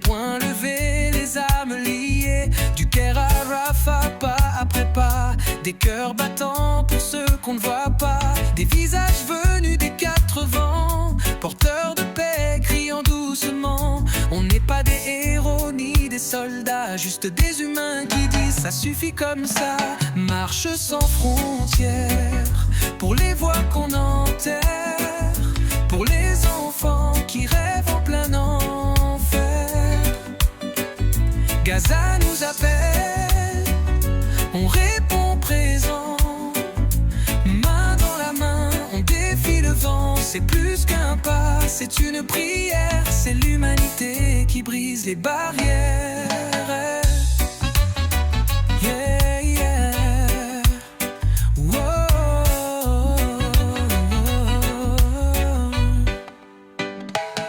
poings levés, les armes liées, du Caire à Rafah, pas après pas, des cœurs battants pour ceux qu'on ne voit pas, des visages venus des quatre vents, porteurs de paix, criant doucement. On n'est pas des héros ni des soldats, juste des humains qui disent ça suffit comme ça. Marche sans frontières, pour les voix qu'on enterre, pour les enfants qui rêvent en plein enfer. Gaza nous appelle, on répond présent, main dans la main, on défie le vent. C'est plus qu'un pas, c'est une prière, c'est l'humanité qui brise les barrières. Yeah, yeah. Wow.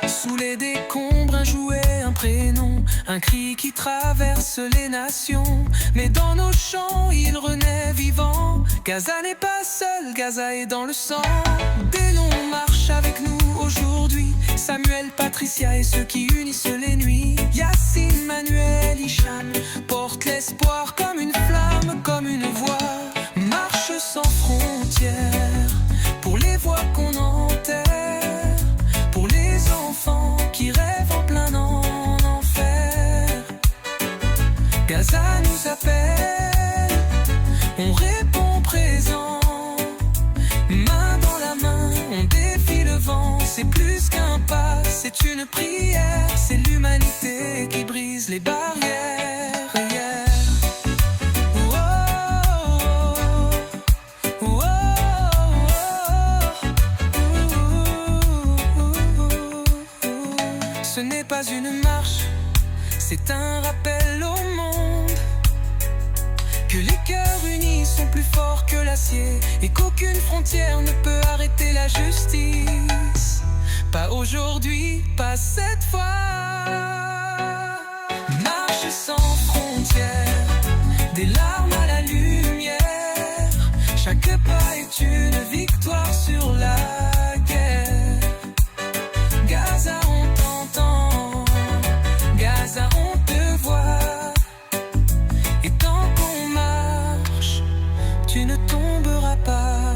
Sous les décombres, un jouet, un prénom, un cri qui traverse les nations. Mais dans nos champs, il renaît vivant. Gaza n'est pas seul, Gaza est dans le sang. Des noms marchent avec nous aujourd'hui, Samuel, Patricia et ceux qui unissent les nuits. Yassine, Manuel, Hicham portent l'espoir comme une flamme, comme une voix. Marche sans frontières, pour les voix qu'on enterre, pour les enfants qui rêvent en plein enfer. Gaza nous appelle, on répond présent, main dans la main, on défie le vent. C'est plus qu'un pas, c'est une prière, c'est l'humanité qui brise les barrières. Yeah. Ce n'est pas une marche, c'est un rappel au monde que les cœurs unis sont plus forts que l'acier et qu'aucune frontière ne peut arrêter la justice. Pas aujourd'hui, pas cette fois. Marche sans frontières, des larmes à la lumière. Chaque pas est une victoire sur la guerre. Gaza, on t'entend, Gaza, on te voit. Et tant qu'on marche, tu ne tomberas pas.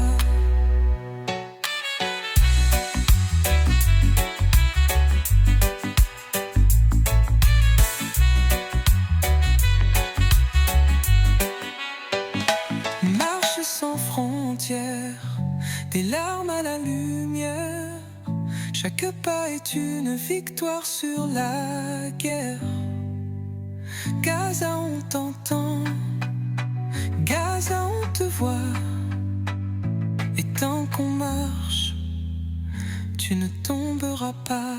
Marche sans frontières, des larmes à la lumière. Chaque pas est une victoire sur la guerre. Gaza, on t'entend, Gaza, on te voit. Et tant qu'on marche, tu ne tomberas pas.